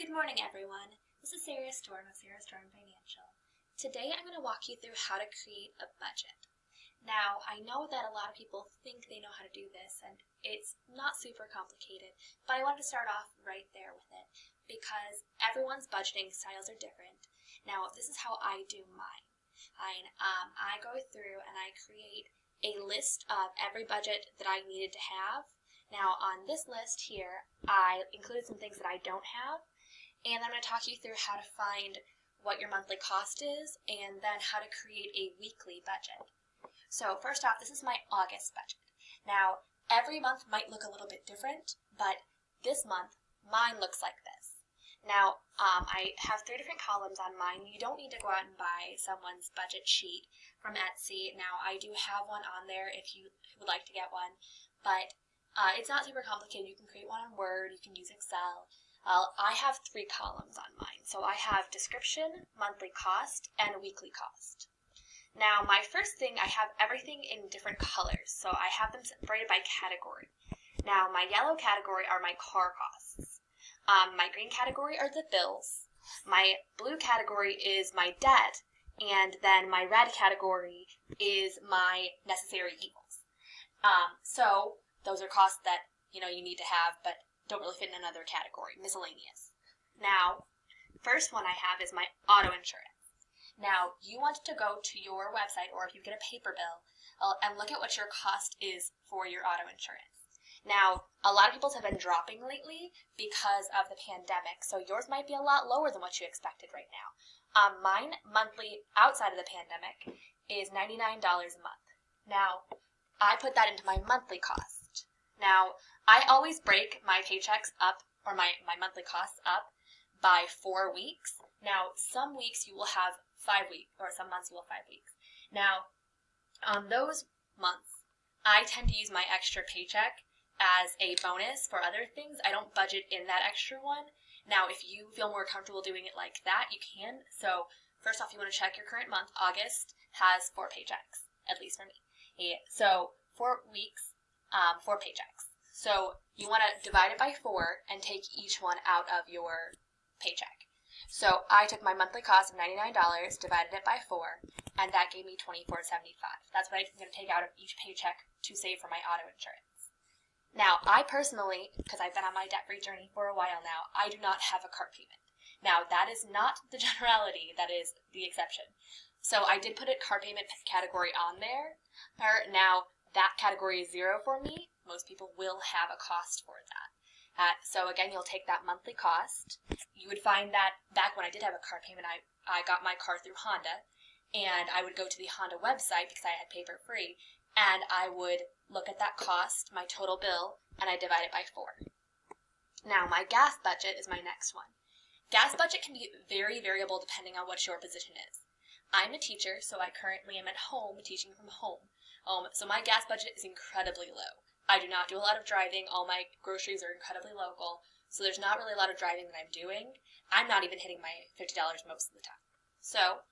Good morning, everyone. This is Sarah Storm of Sarah Storm Financial. Today I'm going to walk you through how to create a budget. Now, I know that a lot of people think they know how to do this, and it's not super complicated, but I wanted to start off right there with it because everyone's budgeting styles are different. Now, this is how I do mine. I go through and I create a list of every budget that I needed to have. Now, on this list here, I included some things that I don't have. And I'm going to talk you through how to find what your monthly cost is and then how to create a weekly budget. So first off, this is my August budget. Now, every month might look a little bit different, but this month, mine looks like this. Now, I have 3 different columns on mine. You don't need to go out and buy someone's budget sheet from Etsy. Now, I do have one on there if you would like to get one, but it's not super complicated. You can create one in Word, you can use Excel. I have 3 columns on mine. So I have description, monthly cost, and weekly cost. Now, my first thing, I have everything in different colors. So I have them separated by category. Now, my yellow category are my car costs. My green category are the bills. My blue category is my debt. And then my red category is my necessary evils. So those are costs that, you need to have, but don't really fit in another category, miscellaneous. Now, first one I have is my auto insurance. Now, you want to go to your website, or if you get a paper bill, and look at what your cost is for your auto insurance. Now, a lot of people's have been dropping lately because of the pandemic, so yours might be a lot lower than what you expected right now. Mine, monthly, outside of the pandemic, is $99 a month. Now, I put that into my monthly cost. Now, I always break my paychecks up, or my monthly costs up, by 4 weeks. Now, some weeks you will have 5 weeks, or some months you will have 5 weeks. Now, on those months, I tend to use my extra paycheck as a bonus for other things. I don't budget in that extra one. Now, if you feel more comfortable doing it like that, you can. So, first off, you want to check your current month. August has 4 paychecks, at least for me. Yeah. So, 4 weeks, 4 paychecks. So you want to divide it by 4 and take each one out of your paycheck. So I took my monthly cost of $99, divided it by 4, and that gave me $24.75. That's what I'm going to take out of each paycheck to save for my auto insurance. Now, I personally, because I've been on my debt-free journey for a while now, I do not have a car payment. Now, that is not the generality, that is the exception. So I did put a car payment category on there. Now, that category is 0 for me. Most people will have a cost for that. So again, you'll take that monthly cost. You would find that back when I did have a car payment, I got my car through Honda, and I would go to the Honda website because I had paper free, and I would look at that cost, my total bill, and I divide it by 4. Now, my gas budget is my next one. Gas budget can be very variable depending on what your position is. I'm a teacher, so I currently am at home teaching from home. So my gas budget is incredibly low. I do not do a lot of driving. All my groceries are incredibly local, so there's not really a lot of driving that I'm doing. I'm not even hitting my $50 most of the time. So,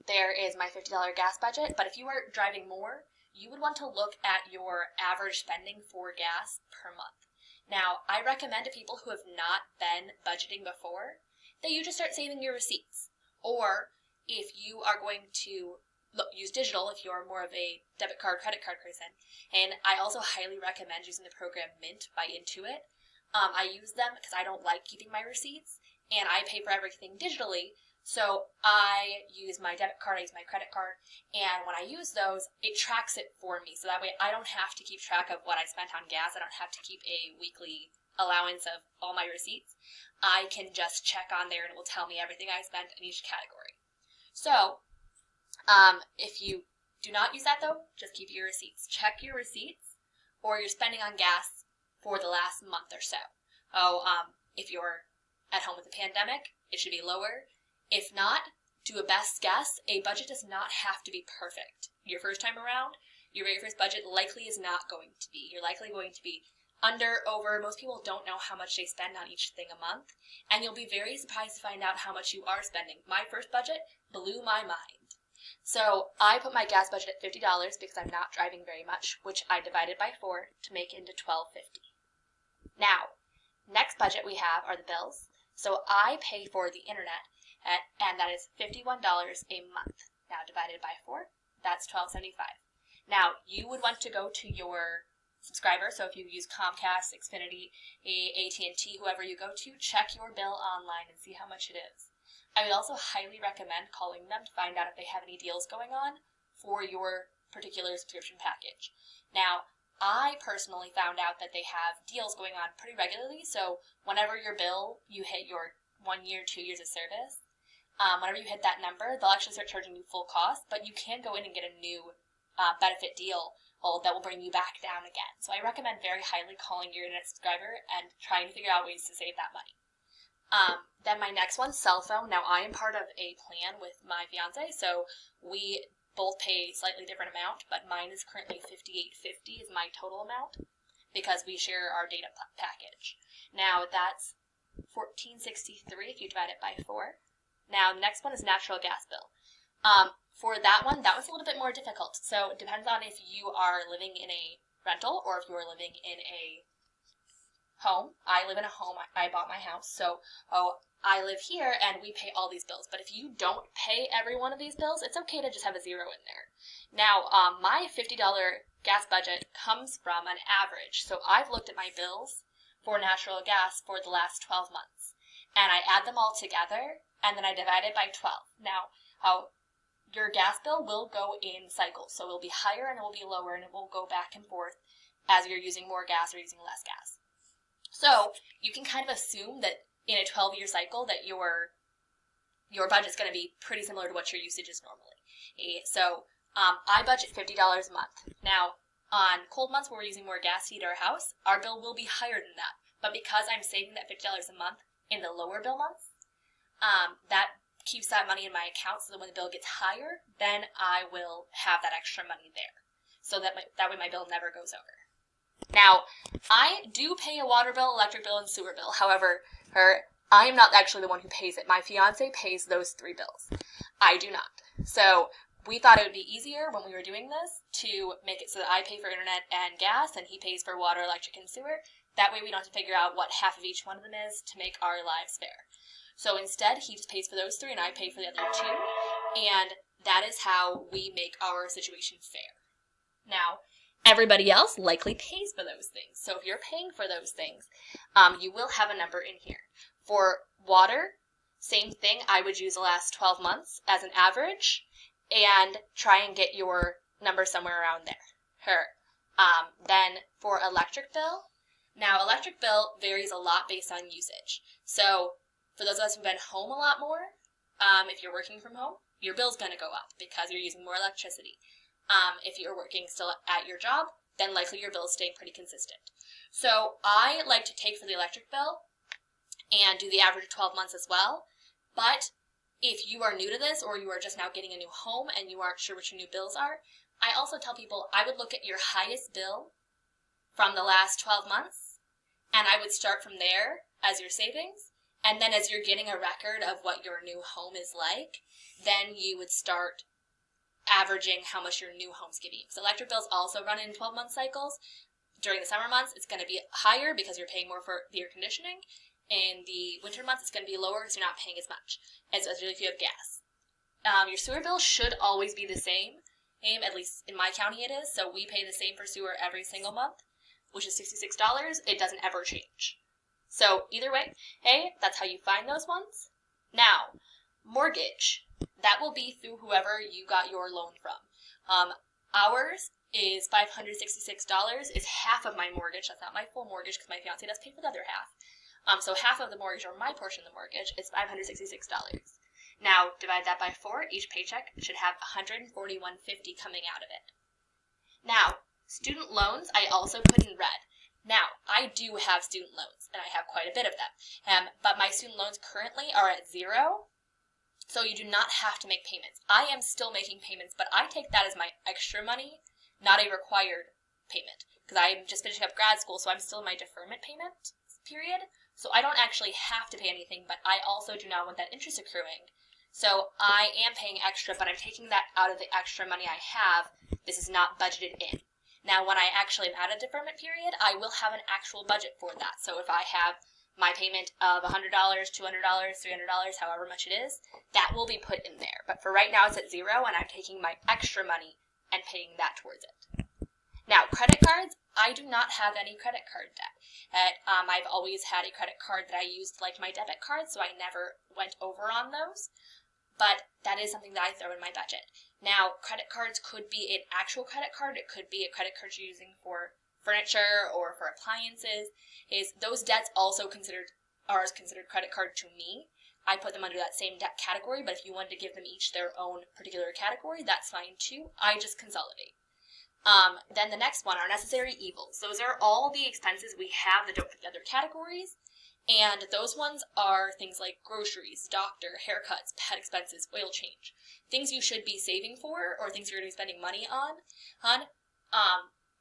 there is my $50 gas budget, but if you are driving more, you would want to look at your average spending for gas per month. Now, I recommend to people who have not been budgeting before that you just start saving your receipts. Or if you are going to use digital if you're more of a debit card, credit card person. And I also highly recommend using the program Mint by Intuit. I use them because I don't like keeping my receipts, and I pay for everything digitally. So I use my debit card, I use my credit card, and when I use those, it tracks it for me. So that way I don't have to keep track of what I spent on gas. I don't have to keep a weekly allowance of all my receipts. I can just check on there and it will tell me everything I spent in each category. So, if you do not use that though, just keep your receipts. Check your receipts or your spending on gas for the last month or so. If you're at home with the pandemic, it should be lower. If not, do a best guess. A budget does not have to be perfect. Your first time around, your very first budget likely is not going to be. You're likely going to be under, over. Most people don't know how much they spend on each thing a month, and you'll be very surprised to find out how much you are spending. My first budget blew my mind. So I put my gas budget at $50 because I'm not driving very much, which I divided by 4 to make into $12.50. Now, next budget we have are the bills. So I pay for the internet, and that is $51 a month. Now divided by 4, that's $12.75. Now you would want to go to your subscriber, so if you use Comcast, Xfinity, AT&T, whoever you go to, check your bill online and see how much it is. I would also highly recommend calling them to find out if they have any deals going on for your particular subscription package. Now, I personally found out that they have deals going on pretty regularly, so whenever your bill, you hit your 1 year, 2 years of service, whenever you hit that number, they'll actually start charging you full cost, but you can go in and get a new benefit deal that will bring you back down again. So I recommend very highly calling your internet subscriber and trying to figure out ways to save that money. Then my next one, cell phone. Now I am part of a plan with my fiance, so we both pay slightly different amount, but mine is currently $58.50 is my total amount because we share our data package. Now that's $14.63 if you divide it by 4. Now next one is natural gas bill. For that one, that was a little bit more difficult. So it depends on if you are living in a rental or if you are living in a home. I live in a home. I bought my house, so I live here and we pay all these bills. But if you don't pay every one of these bills, it's okay to just have a 0 in there. Now, my $50 gas budget comes from an average. So I've looked at my bills for natural gas for the last 12 months. And I add them all together, and then I divide it by 12. Now, your gas bill will go in cycles. So it will be higher and it will be lower, and it will go back and forth as you're using more gas or using less gas. So you can kind of assume that in a 12-year cycle that your budget's going to be pretty similar to what your usage is normally. So I budget $50 a month. Now, on cold months where we're using more gas to heat our house, our bill will be higher than that. But because I'm saving that $50 a month in the lower bill months, that keeps that money in my account so that when the bill gets higher, then I will have that extra money there. So that way my bill never goes over. Now, I do pay a water bill, electric bill, and sewer bill. However, I am not actually the one who pays it. My fiance pays those 3 bills. I do not. So we thought it would be easier when we were doing this to make it so that I pay for internet and gas and he pays for water, electric, and sewer. That way we don't have to figure out what half of each one of them is to make our lives fair. So instead, he just pays for those 3 and I pay for the other 2. And that is how we make our situation fair. Now, everybody else likely pays for those things. So if you're paying for those things, you will have a number in here. For water, same thing. I would use the last 12 months as an average and try and get your number somewhere around there. Then for electric bill, now electric bill varies a lot based on usage. So for those of us who've been home a lot more, if you're working from home, your bill's going to go up because you're using more electricity. If you're working still at your job, then likely your bill is staying pretty consistent. So I like to take for the electric bill and do the average of 12 months as well. But if you are new to this or you are just now getting a new home and you aren't sure what your new bills are, I also tell people I would look at your highest bill from the last 12 months and I would start from there as your savings. And then as you're getting a record of what your new home is like, then you would start averaging how much your new home's giving you. Because electric bills also run in 12-month cycles. During the summer months, it's going to be higher because you're paying more for the air conditioning. In the winter months, it's going to be lower because you're not paying as much, especially if you have gas. Your sewer bill should always be the same, at least in my county it is. So we pay the same for sewer every single month, which is $66. It doesn't ever change. So either way, hey, that's how you find those ones. Now, mortgage. That will be through whoever you got your loan from. Ours is $566, is half of my mortgage. That's not my full mortgage because my fiance does pay for the other half. So half of the mortgage, or my portion of the mortgage, is $566. Now, divide that by 4. Each paycheck should have $141.50 coming out of it. Now, student loans, I also put in red. Now, I do have student loans, and I have quite a bit of them. But my student loans currently are at 0. So you do not have to make payments. I am still making payments, but I take that as my extra money, not a required payment. Because I'm just finishing up grad school, so I'm still in my deferment payment period. So I don't actually have to pay anything, but I also do not want that interest accruing. So I am paying extra, but I'm taking that out of the extra money I have. This is not budgeted in. Now, when I actually am at a deferment period, I will have an actual budget for that. So if I have my payment of $100, $200, $300, however much it is, that will be put in there. But for right now, it's at 0, and I'm taking my extra money and paying that towards it. Now, credit cards, I do not have any credit card debt. I've always had a credit card that I used like my debit card, so I never went over on those. But that is something that I throw in my budget. Now, credit cards could be an actual credit card. It could be a credit card you're using for furniture or for appliances. Those debts also are considered credit card to me. I put them under that same debt category, but if you wanted to give them each their own particular category, that's fine too. I just consolidate. Then the next one are necessary evils. Those are all the expenses we have that don't fit the other categories. And those ones are things like groceries, doctor, haircuts, pet expenses, oil change. Things you should be saving for or things you're going to be spending money on,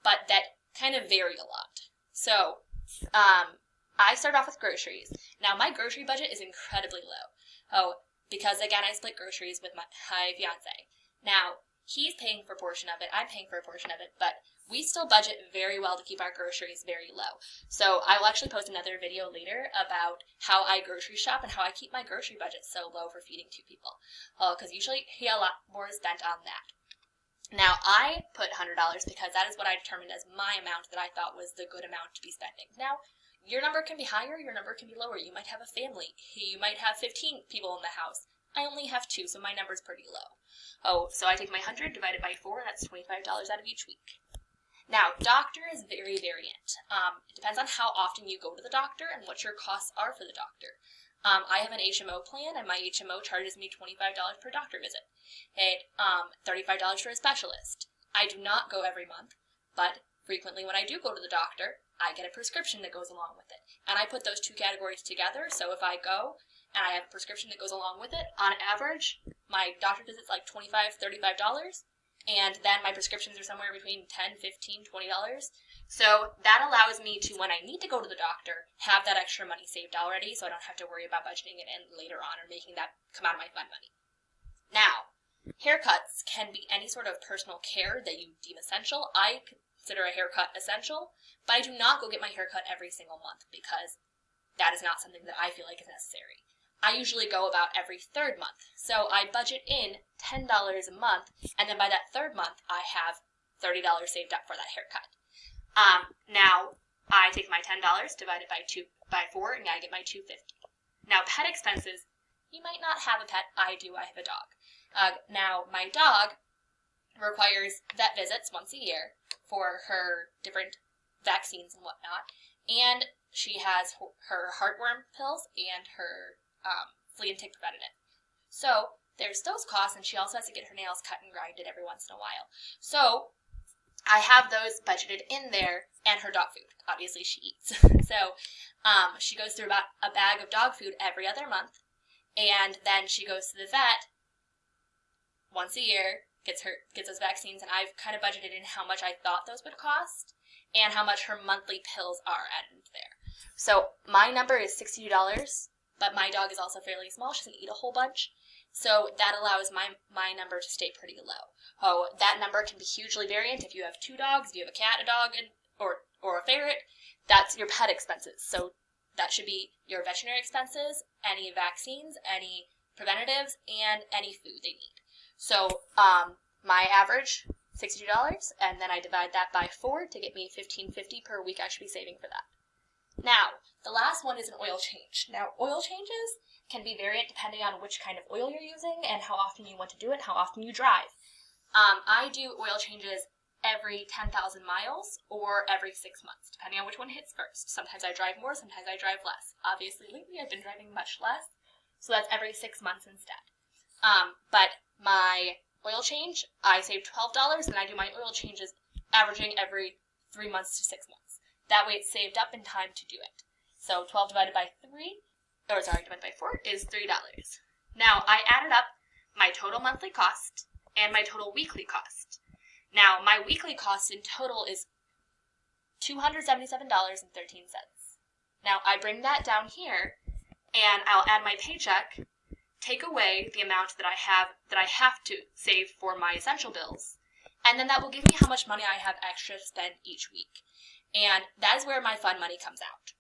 but that kind of vary a lot. So, I start off with groceries. Now, my grocery budget is incredibly low. Because again, I split groceries with my fiance. Now, he's paying for a portion of it, I'm paying for a portion of it, but we still budget very well to keep our groceries very low. So I will actually post another video later about how I grocery shop and how I keep my grocery budget so low for feeding 2 people. Because usually he had a lot more spent on that. Now, I put $100 because that is what I determined as my amount that I thought was the good amount to be spending. Now, your number can be higher, your number can be lower. You might have a family. You might have 15 people in the house. I only have 2, so my number's pretty low. So I take my 100 divided by 4, that's $25 out of each week. Now, doctor is very variant. It depends on how often you go to the doctor and what your costs are for the doctor. I have an HMO plan, and my HMO charges me $25 per doctor visit. $35 for a specialist. I do not go every month, but frequently when I do go to the doctor, I get a prescription that goes along with it. And I put those 2 categories together, so if I go and I have a prescription that goes along with it, on average, my doctor visit's like $25, $35, and then my prescriptions are somewhere between $10, $15, $20. So that allows me to, when I need to go to the doctor, have that extra money saved already, so I don't have to worry about budgeting it in later on or making that come out of my fun money. Now, haircuts can be any sort of personal care that you deem essential. I consider a haircut essential, but I do not go get my haircut every single month because that is not something that I feel like is necessary. I usually go about every 3rd month, so I budget in $10 a month, and then by that 3rd month, I have $30 saved up for that haircut. Now, I take my $10 divided by 4, and I get my $2.50. Now, pet expenses, you might not have a pet. I do. I have a dog. Now, my dog requires vet visits once a year for her different vaccines and whatnot, and she has her heartworm pills and her flea and tick preventative. So there's those costs, and she also has to get her nails cut and grinded every once in a while. So I have those budgeted in there, and her dog food. Obviously, she eats. So she goes through about a bag of dog food every other month, and then she goes to the vet once a year, gets those vaccines, and I've kind of budgeted in how much I thought those would cost and how much her monthly pills are added into there. So my number is $62. But my dog is also fairly small. She doesn't eat a whole bunch. So that allows my number to stay pretty low. That number can be hugely variant if you have 2 dogs, if you have a cat, a dog, or a ferret. That's your pet expenses. So that should be your veterinary expenses, any vaccines, any preventatives, and any food they need. So my average, $62, and then I divide that by 4 to get me $15.50 per week I should be saving for that. Now, the last one is an oil change. Now, oil changes can be variant depending on which kind of oil you're using and how often you want to do it, how often you drive. I do oil changes every 10,000 miles or every 6 months, depending on which one hits first. Sometimes I drive more, sometimes I drive less. Obviously, lately I've been driving much less, so that's every 6 months instead. But my oil change, I save $12, and I do my oil changes averaging every 3 months to 6 months. That way it's saved up in time to do it. So 12 divided by 4 is $3. Now, I added up my total monthly cost and my total weekly cost. Now, my weekly cost in total is $277.13. Now, I bring that down here, and I'll add my paycheck, take away the amount that I have to save for my essential bills, and then that will give me how much money I have extra to spend each week. And that is where my fun money comes out.